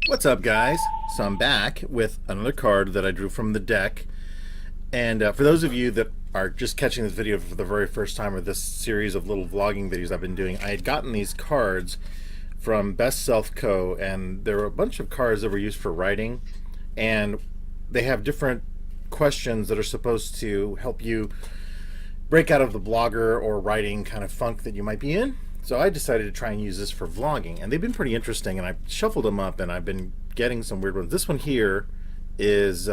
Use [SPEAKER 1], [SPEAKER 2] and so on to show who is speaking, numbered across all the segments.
[SPEAKER 1] What's up, guys? So I'm back with another card that I drew from the deck. And for those of you that are just catching this video for the very first time, or this series of little vlogging videos I've been doing, I had gotten these cards from Best Self Co. And there were a bunch of cards that were used for writing. And they have different questions that are supposed to help you break out of the blogger or writing kind of funk that you might be in. So I decided to try and use this for vlogging, and they've been pretty interesting, and I shuffled them up, and I've been getting some weird ones. This one here is,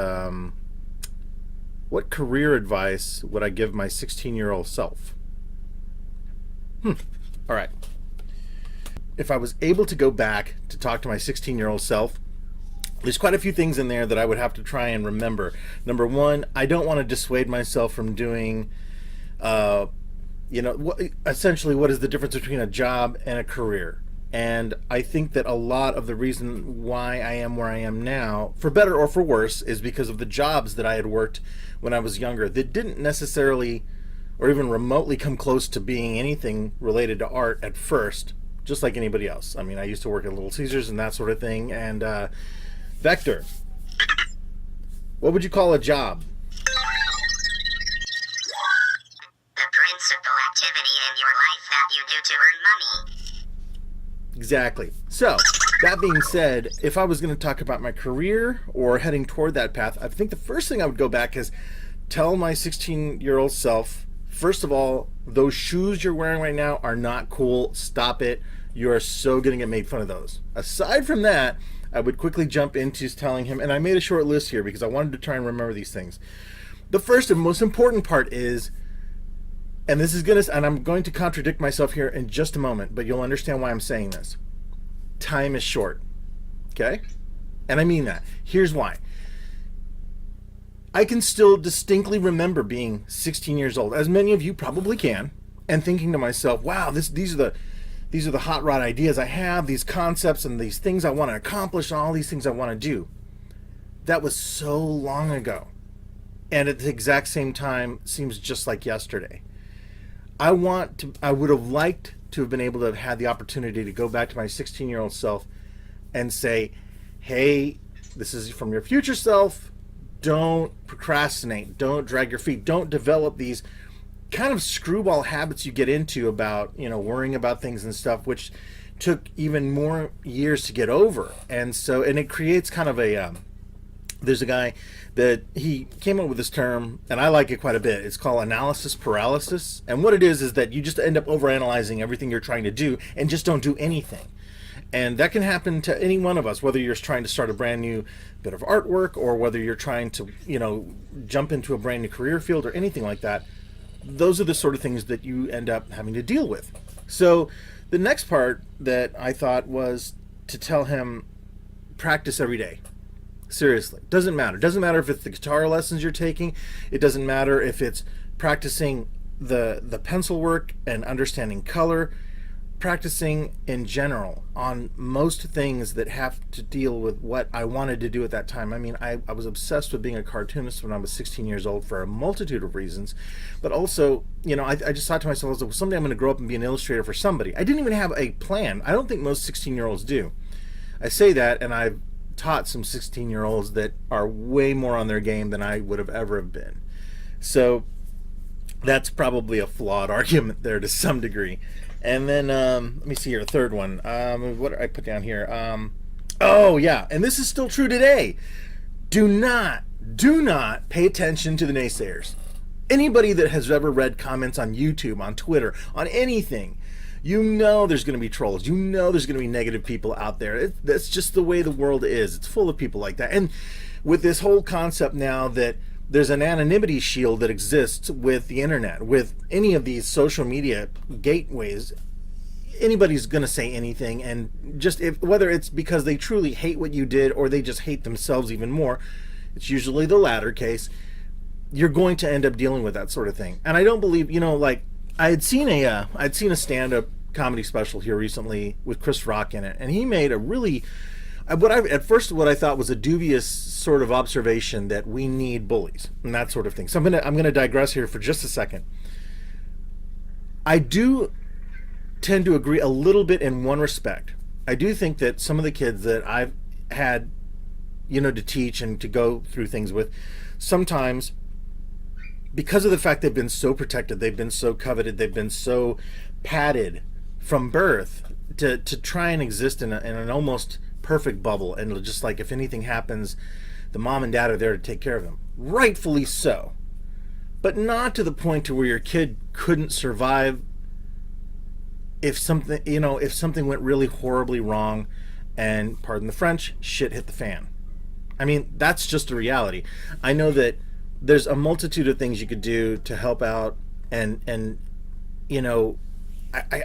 [SPEAKER 1] what career advice would I give my 16-year-old self? All right. If I was able to go back to talk to my 16-year-old self, there's quite a few things in there that I would have to try and remember. Number one, I don't want to dissuade myself from doing essentially what is the difference between a job and a career. And I think that a lot of the reason why I am where I am now, for better or for worse, is because of the jobs that I had worked when I was younger that didn't necessarily or even remotely come close to being anything related to art at first, just like anybody else. I mean, I used to work at Little Caesars and that sort of thing. And Vector, what would you call a job?
[SPEAKER 2] Principal activity in your life that you do to earn money.
[SPEAKER 1] Exactly. So, that being said, if I was going to talk about my career or heading toward that path, I think the first thing I would go back is tell my 16-year-old self, first of all, those shoes you're wearing right now are not cool. Stop it. You are so going to get made fun of those. Aside from that, I would quickly jump into telling him, and I made a short list here because I wanted to try and remember these things. The first and most important part is, and I'm going to contradict myself here in just a moment, but you'll understand why I'm saying this. Time is short. Okay? And I mean that. Here's why. I can still distinctly remember being 16 years old, as many of you probably can, and thinking to myself, wow, these are the hot rod ideas I have, these concepts and these things I want to accomplish, and all these things I want to do. That was so long ago. And at the exact same time, seems just like yesterday. I would have liked to have been able to have had the opportunity to go back to my 16-year-old self and say, hey, this is from your future self. Don't procrastinate. Don't drag your feet. Don't develop these kind of screwball habits you get into about, worrying about things and stuff, which took even more years to get over. And it creates kind of there's a guy that he came up with this term, and I like it quite a bit. It's called analysis paralysis. And what it is that you just end up overanalyzing everything you're trying to do and just don't do anything. And that can happen to any one of us, whether you're trying to start a brand new bit of artwork or whether you're trying to, jump into a brand new career field or anything like that. Those are the sort of things that you end up having to deal with. So the next part that I thought was to tell him, practice every day. Seriously, doesn't matter. Doesn't matter if it's the guitar lessons you're taking. It doesn't matter if it's practicing the pencil work and understanding color. Practicing in general on most things that have to deal with what I wanted to do at that time. I mean, I was obsessed with being a cartoonist when I was 16 years old for a multitude of reasons. But also, I just thought to myself, well, someday I'm going to grow up and be an illustrator for somebody. I didn't even have a plan. I don't think most 16-year-olds do. I say that, and I've taught some 16-year-olds that are way more on their game than I would have ever have been. So that's probably a flawed argument there to some degree. And then let me see here, a third one. What did I put down here? Oh yeah, and this is still true today. Do not pay attention to the naysayers. Anybody that has ever read comments on YouTube, on Twitter, on anything, there's going to be trolls. There's going to be negative people out there. That's just the way the world is. It's full of people like that. And with this whole concept now that there's an anonymity shield that exists with the internet, with any of these social media gateways, anybody's going to say anything. And whether it's because they truly hate what you did or they just hate themselves even more, it's usually the latter case. You're going to end up dealing with that sort of thing. And I don't believe, I'd seen a stand-up comedy special here recently with Chris Rock in it, and he made a really what I thought was a dubious sort of observation that we need bullies and that sort of thing. So I'm gonna digress here for just a second. I do tend to agree a little bit in one respect. I do think that some of the kids that I've had, to teach and to go through things with, sometimes because of the fact they've been so protected, they've been so coveted, they've been so padded from birth to try and exist in an almost perfect bubble, and just like if anything happens, the mom and dad are there to take care of them. Rightfully so. But not to the point to where your kid couldn't survive if something went really horribly wrong and, pardon the French, shit hit the fan. I mean, that's just a reality. I know that there's a multitude of things you could do to help out, and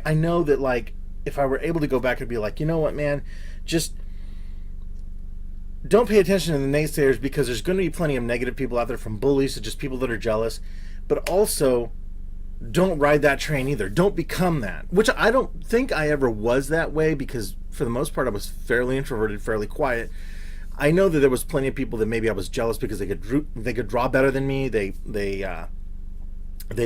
[SPEAKER 1] I know that, like, if I were able to go back and be like, you know what, man, just don't pay attention to the naysayers, because there's going to be plenty of negative people out there, from bullies to just people that are jealous. But also, don't ride that train either. Don't become that, which I don't think I ever was that way, because for the most part I was fairly introverted, fairly quiet. I know that there was plenty of people that maybe I was jealous because they could draw better than me. They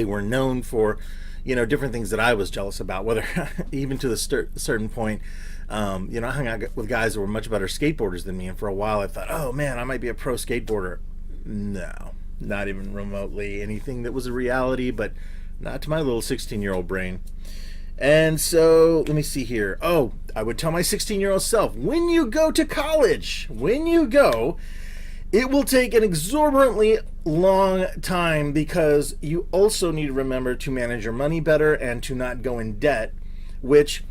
[SPEAKER 1] were known for, different things that I was jealous about, whether even to a certain point. I hung out with guys that were much better skateboarders than me, and for a while I thought, oh man, I might be a pro skateboarder. No, not even remotely anything that was a reality, but not to my little 16-year-old brain. And so, let me see here. Oh, I would tell my 16-year-old self, when you go to college, it will take an exorbitantly long time, because you also need to remember to manage your money better and to not go in debt, which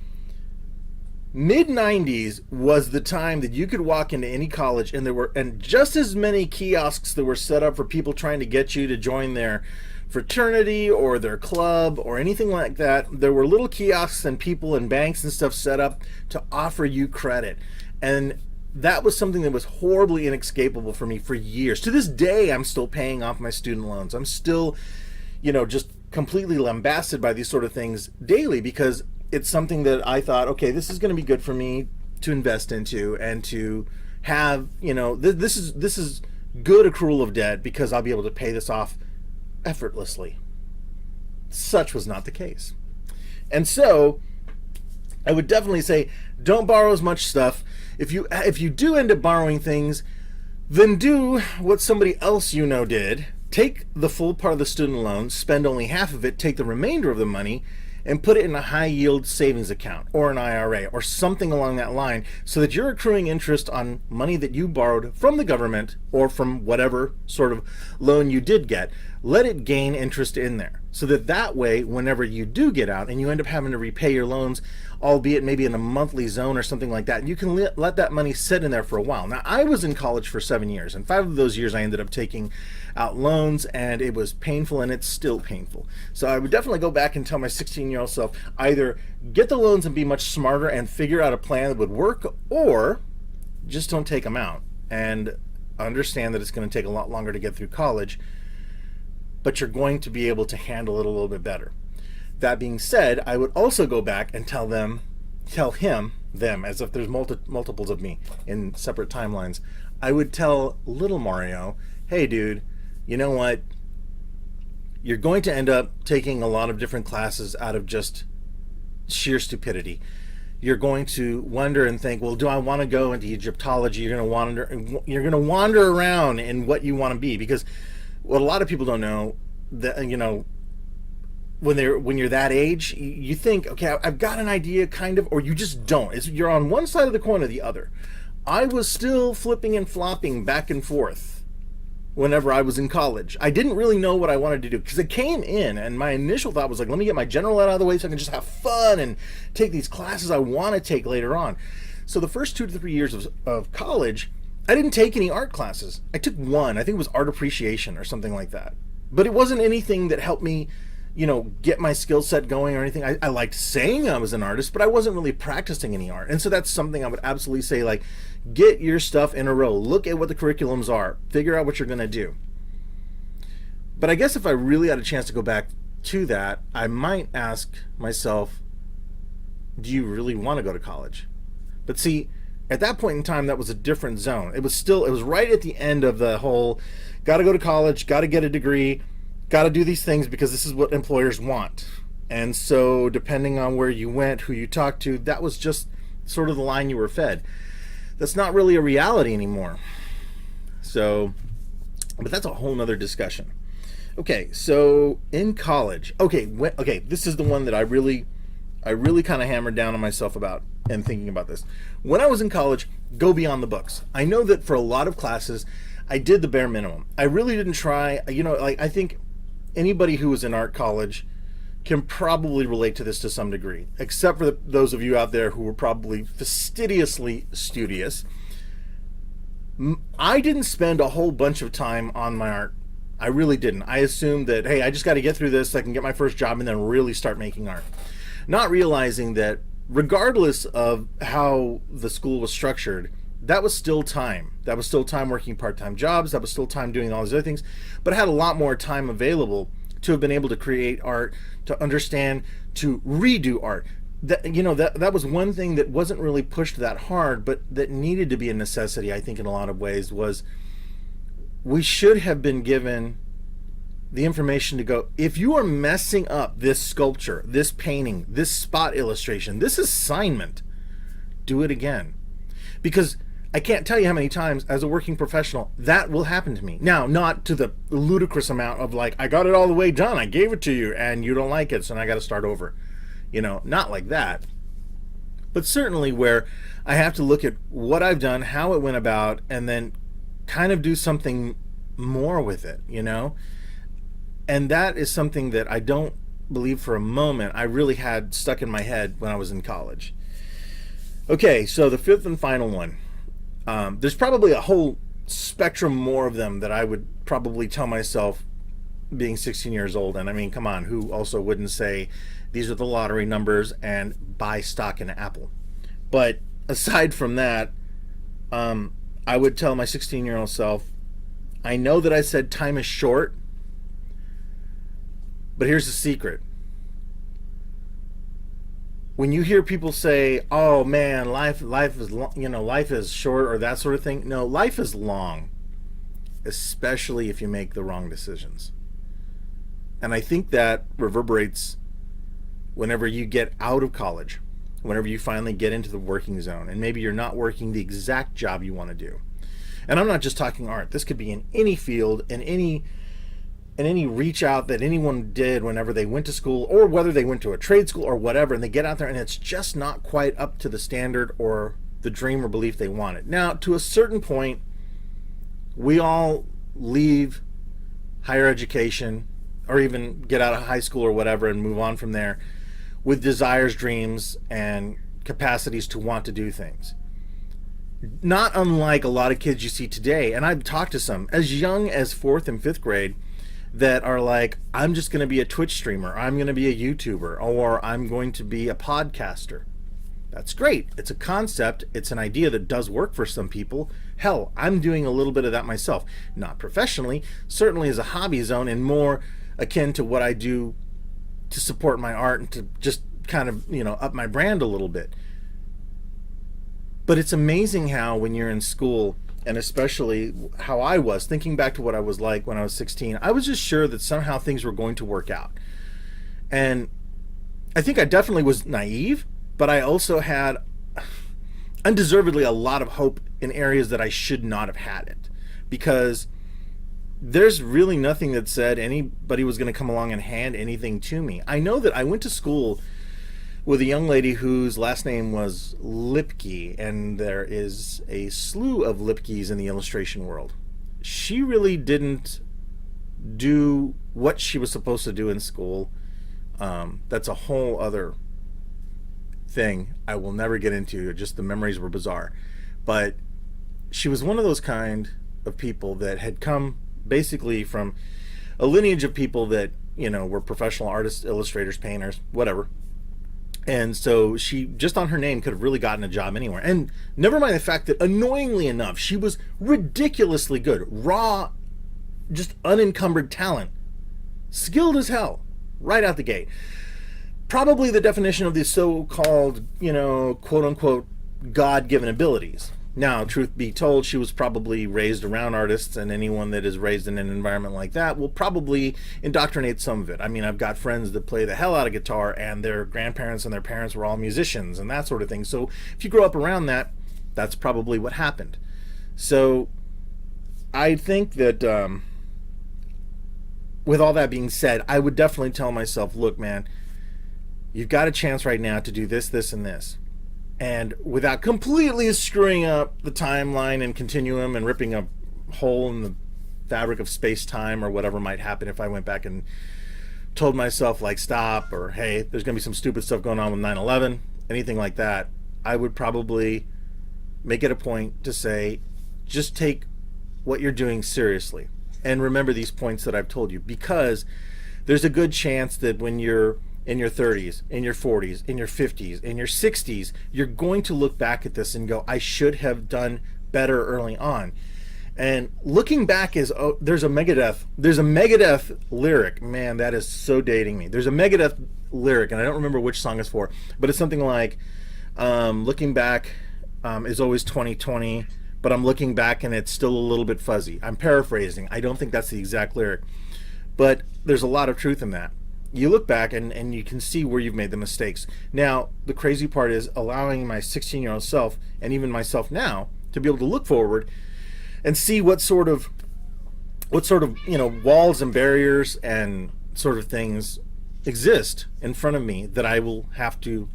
[SPEAKER 1] mid-90s was the time that you could walk into any college and there were just as many kiosks that were set up for people trying to get you to join their fraternity or their club or anything like that. There were little kiosks and people and banks and stuff set up to offer you credit. And that was something that was horribly inescapable for me for years. To this day, I'm still paying off my student loans. I'm still, just completely lambasted by these sort of things daily, because it's something that I thought, okay, this is going to be good for me to invest into and to have, this is good accrual of debt, because I'll be able to pay this off effortlessly. Such was not the case. And so I would definitely say, don't borrow as much stuff. If you do end up borrowing things, then do what somebody else did. Take the full part of the student loan, spend only half of it, take the remainder of the money, and put it in a high yield savings account or an IRA or something along that line, so that you're accruing interest on money that you borrowed from the government or from whatever sort of loan you did get. Let it gain interest in there, so that way, whenever you do get out and you end up having to repay your loans, albeit maybe in a monthly zone or something like that, you can let that money sit in there for a while. Now, I was in college for 7 years, and 5 of those years I ended up taking out loans, and it was painful, and it's still painful. So I would definitely go back and tell my 16-year-old self, either get the loans and be much smarter and figure out a plan that would work, or just don't take them out and understand that it's going to take a lot longer to get through college, but you're going to be able to handle it a little bit better. That being said, I would also go back and tell them, as if there's multiples of me in separate timelines. I would tell little Mario, hey dude, you know what? You're going to end up taking a lot of different classes out of just sheer stupidity. You're going to wonder and think, well, do I want to go into Egyptology? You're going to wander around in what you want to be, because what a lot of people don't know, that when you're that age, you think, okay, I've got an idea, kind of, or you just don't. You're on one side of the coin or the other. I was still flipping and flopping back and forth whenever I was in college. I didn't really know what I wanted to do, because it came in, and my initial thought was like, let me get my general ed out of the way so I can just have fun and take these classes I want to take later on. So the first 2 to 3 years of college, I didn't take any art classes. I took one. I think it was art appreciation or something like that. But it wasn't anything that helped me, get my skill set going or anything. I liked saying I was an artist, but I wasn't really practicing any art. And so that's something I would absolutely say, like, get your stuff in a row. Look at what the curriculums are. Figure out what you're going to do. But I guess if I really had a chance to go back to that, I might ask myself, do you really want to go to college? But see, at that point in time, that was a different zone. It was right at the end of the whole, got to go to college, got to get a degree, got to do these things because this is what employers want. And so depending on where you went, who you talked to, that was just sort of the line you were fed. that's not really a reality anymore. So, but that's a whole nother discussion. Okay, so in college, okay, this is the one that I really kind of hammered down on myself about and thinking about this. When I was in college, go beyond the books. I know that for a lot of classes, I did the bare minimum. I really didn't try, like I think anybody who was in art college can probably relate to this to some degree, except for those of you out there who were probably fastidiously studious. I didn't spend a whole bunch of time on my art. I really didn't. I assumed that, hey, I just got to get through this so I can get my first job and then really start making art. Not realizing that regardless of how the school was structured, that was still time. That was still time working part-time jobs. That was still time doing all these other things. But I had a lot more time available to have been able to create art, to understand, to redo art. That was one thing that wasn't really pushed that hard, but that needed to be a necessity, I think, in a lot of ways, was we should have been given the information to go, if you are messing up this sculpture, this painting, this spot illustration, this assignment, do it again. Because I can't tell you how many times as a working professional that will happen to me. Now, not to the ludicrous amount of like, I got it all the way done, I gave it to you, and you don't like it, so now I got to start over. Not like that. But certainly where I have to look at what I've done, how it went about, and then kind of do something more with it, And that is something that I don't believe for a moment I really had stuck in my head when I was in college. Okay, so the fifth and final one. There's probably a whole spectrum more of them that I would probably tell myself being 16 years old. And I mean, come on, who also wouldn't say these are the lottery numbers and buy stock in Apple? But aside from that, I would tell my 16-year-old self, I know that I said time is short, but here's the secret. When you hear people say, "Oh man, life is life is short," or that sort of thing, no, life is long, especially if you make the wrong decisions. And I think that reverberates whenever you get out of college, whenever you finally get into the working zone, and maybe you're not working the exact job you want to do. And I'm not just talking art. This could be in any field, in any reach out that anyone did whenever they went to school, or whether they went to a trade school or whatever, and they get out there and it's just not quite up to the standard or the dream or belief they wanted. Now, to a certain point, we all leave higher education or even get out of high school or whatever and move on from there with desires, dreams, and capacities to want to do things. Not unlike a lot of kids you see today, and I've talked to some as young as 4th and 5th grade that are like, I'm just going to be a Twitch streamer, I'm going to be a YouTuber, or I'm going to be a podcaster. That's great. It's a concept. It's an idea that does work for some people. Hell, I'm doing a little bit of that myself. Not professionally, certainly as a hobby zone, and more akin to what I do to support my art and to just kind of, up my brand a little bit. But it's amazing how when you're in school, and especially how I was, thinking back to what I was like when I was 16, I was just sure that somehow things were going to work out. And I think I definitely was naive, but I also had undeservedly a lot of hope in areas that I should not have had it. Because there's really nothing that said anybody was going to come along and hand anything to me. I know that I went to school with a young lady whose last name was Lipke, and there is a slew of Lipkes in the illustration world. She really didn't do what she was supposed to do in school. That's a whole other thing I will never get into. Just the memories were bizarre. But she was one of those kind of people that had come basically from a lineage of people that, were professional artists, illustrators, painters, whatever. And so she, just on her name, could have really gotten a job anywhere. And never mind the fact that, annoyingly enough, she was ridiculously good. Raw, just unencumbered talent. Skilled as hell, right out the gate. Probably the definition of the so-called, quote-unquote, God-given abilities. Now, truth be told, she was probably raised around artists, and anyone that is raised in an environment like that will probably indoctrinate some of it. I mean, I've got friends that play the hell out of guitar, and their grandparents and their parents were all musicians and that sort of thing. So if you grow up around that, That's probably what happened. So I think that with all that being said, I would definitely tell myself, look, man, you've got a chance right now to do this, this, and this. And without completely screwing up the timeline and continuum and ripping a hole in the fabric of space-time or whatever might happen if I went back and told myself, like, stop, or hey, there's going to be some stupid stuff going on with 9/11, anything like that, I would probably make it a point to say, just take what you're doing seriously. And remember these points that I've told you, because there's a good chance that when you're in your 30s, in your 40s, in your 50s, in your 60s, you're going to look back at this and go, I should have done better early on. And looking back is, oh, there's a Megadeth lyric. Man, that is so dating me. There's a Megadeth lyric, and I don't remember which song it's for, but it's something like, looking back is always 2020, but I'm looking back and it's still a little bit fuzzy. I'm paraphrasing. I don't think that's the exact lyric, but there's a lot of truth in that. You look back and you can see where you've made the mistakes. Now, the crazy part is allowing my 16-year-old self, and even myself now, to be able to look forward and see what sort of walls and barriers and sort of things exist in front of me that I will have to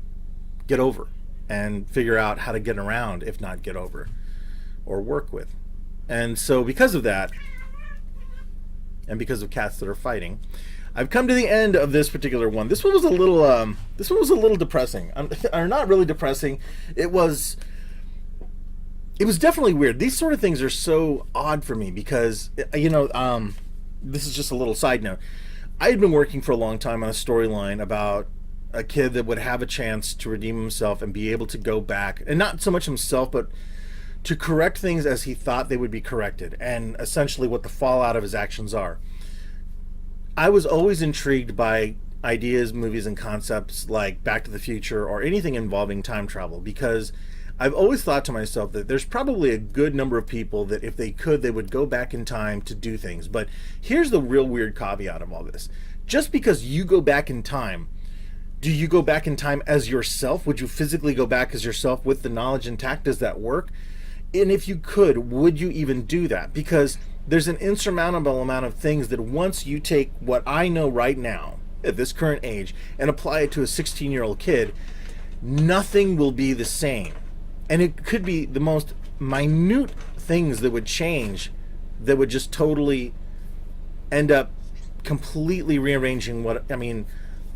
[SPEAKER 1] get over and figure out how to get around, if not get over or work with. And so because of that, and because of cats that are fighting, I've come to the end of this particular one. This one was a little depressing. Or not really depressing. It was definitely weird. These sort of things are so odd for me because, this is just a little side note. I had been working for a long time on a storyline about a kid that would have a chance to redeem himself and be able to go back, and not so much himself, but to correct things as he thought they would be corrected, and essentially what the fallout of his actions are. I was always intrigued by ideas, movies, and concepts like Back to the Future or anything involving time travel, because I've always thought to myself that there's probably a good number of people that if they could, they would go back in time to do things. But here's the real weird caveat of all this. Just because you go back in time, do you go back in time as yourself? Would you physically go back as yourself with the knowledge intact? Does that work? And if you could, would you even do that? Because there's an insurmountable amount of things that once you take what I know right now at this current age and apply it to a 16-year-old kid, nothing will be the same. And it could be the most minute things that would change, that would just totally end up completely rearranging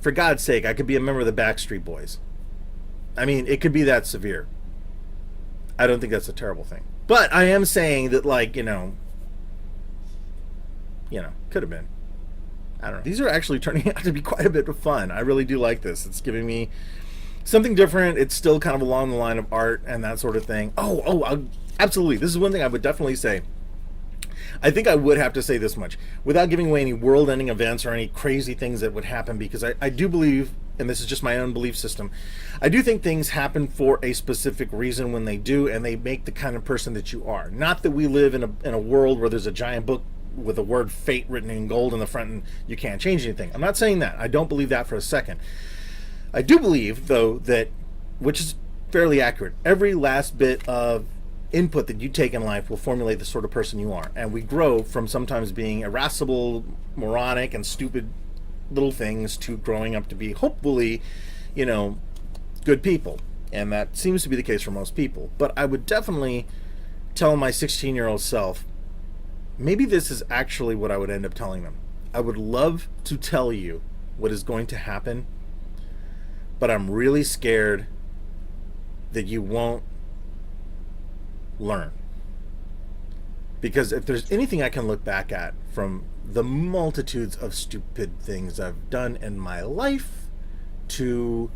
[SPEAKER 1] for God's sake, I could be a member of the Backstreet Boys. It could be that severe. I don't think that's a terrible thing. But I am saying that, could have been. I don't know. These are actually turning out to be quite a bit of fun. I really do like this. It's giving me something different. It's still kind of along the line of art and that sort of thing. Absolutely. This is one thing I would definitely say. I think I would have to say this much without giving away any world-ending events or any crazy things that would happen, because I do believe, and this is just my own belief system, I do think things happen for a specific reason when they do, and they make the kind of person that you are. Not that we live in a world where there's a giant book with the word fate written in gold in the front and you can't change anything. I'm not saying that. I don't believe that for a second. I do believe, though, that, which is fairly accurate, every last bit of input that you take in life will formulate the sort of person you are. And we grow from sometimes being irascible, moronic, and stupid little things to growing up to be, hopefully, good people. And that seems to be the case for most people. But I would definitely tell my 16-year-old self, maybe this is actually what I would end up telling them. I would love to tell you what is going to happen, but I'm really scared that you won't learn. Because if there's anything I can look back at from the multitudes of stupid things I've done in my life to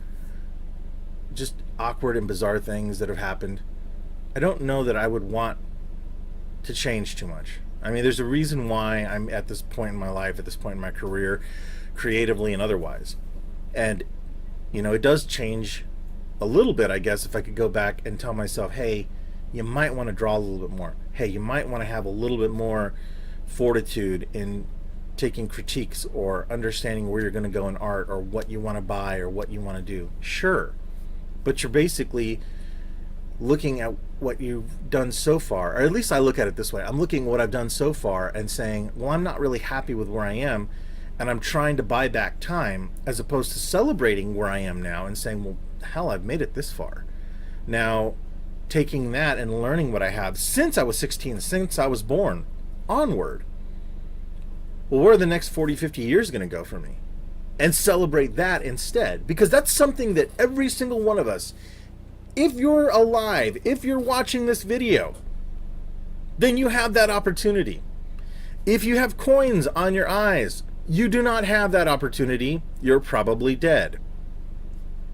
[SPEAKER 1] just awkward and bizarre things that have happened, I don't know that I would want to change too much. There's a reason why I'm at this point in my life, at this point in my career, creatively and otherwise. And, it does change a little bit, I guess, if I could go back and tell myself, hey, you might want to draw a little bit more. Hey, you might want to have a little bit more fortitude in taking critiques or understanding where you're going to go in art or what you want to buy or what you want to do. Sure. But you're basically looking at what you've done so far, or at least I look at it this way. I'm looking at what I've done so far and saying, well, I'm not really happy with where I am, and I'm trying to buy back time, as opposed to celebrating where I am now and saying, well, hell, I've made it this far. Now, taking that and learning what I have since I was 16, since I was born, onward. Well, where are the next 40, 50 years going to go for me? And celebrate that instead. Because that's something that every single one of us, if you're alive, if you're watching this video, then you have that opportunity. If you have coins on your eyes, you do not have that opportunity. You're probably dead.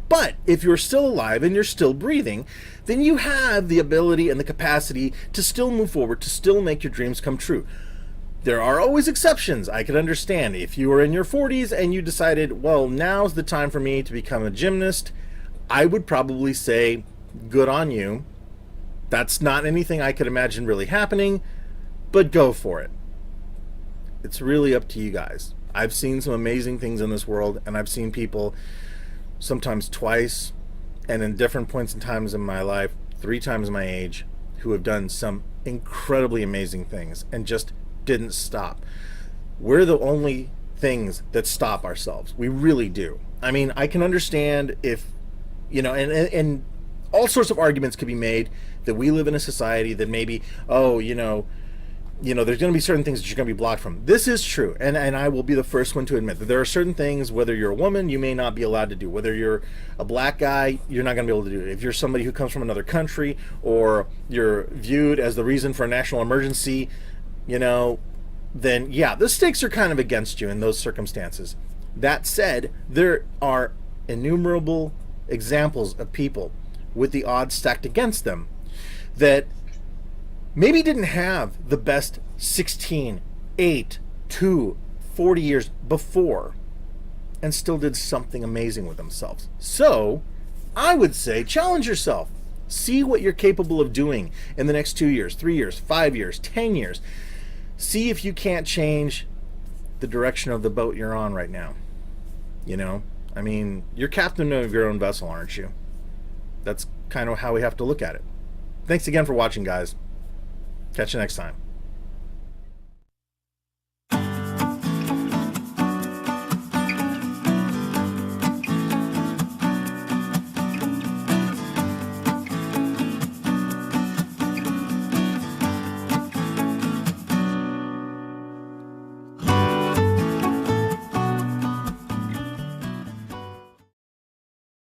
[SPEAKER 1] But if you're still alive and you're still breathing, then you have the ability and the capacity to still move forward, to still make your dreams come true. There are always exceptions. I could understand if you were in your 40s and you decided, well, now's the time for me to become a gymnast. I would probably say, good on you. That's not anything I could imagine really happening, but go for it. It's really up to you guys. I've seen some amazing things in this world, and I've seen people sometimes twice, and in different points and times in my life, 3 times my age, who have done some incredibly amazing things and just didn't stop. We're the only things that stop ourselves. We really do. I mean, I can understand if, and all sorts of arguments could be made that we live in a society that maybe, there's going to be certain things that you're going to be blocked from. This is true, and I will be the first one to admit that there are certain things, whether you're a woman, you may not be allowed to do. Whether you're a black guy, you're not going to be able to do it. If you're somebody who comes from another country, or you're viewed as the reason for a national emergency, then yeah, the stakes are kind of against you in those circumstances. That said, there are innumerable examples of people with the odds stacked against them that maybe didn't have the best 16, 8, 2, 40 years before, and still did something amazing with themselves. So, I would say challenge yourself. See what you're capable of doing in the next 2 years, 3 years, 5 years, 10 years. See if you can't change the direction of the boat you're on right now. I mean, you're captain of your own vessel, aren't you? That's kind of how we have to look at it. Thanks again for watching, guys. Catch you next time.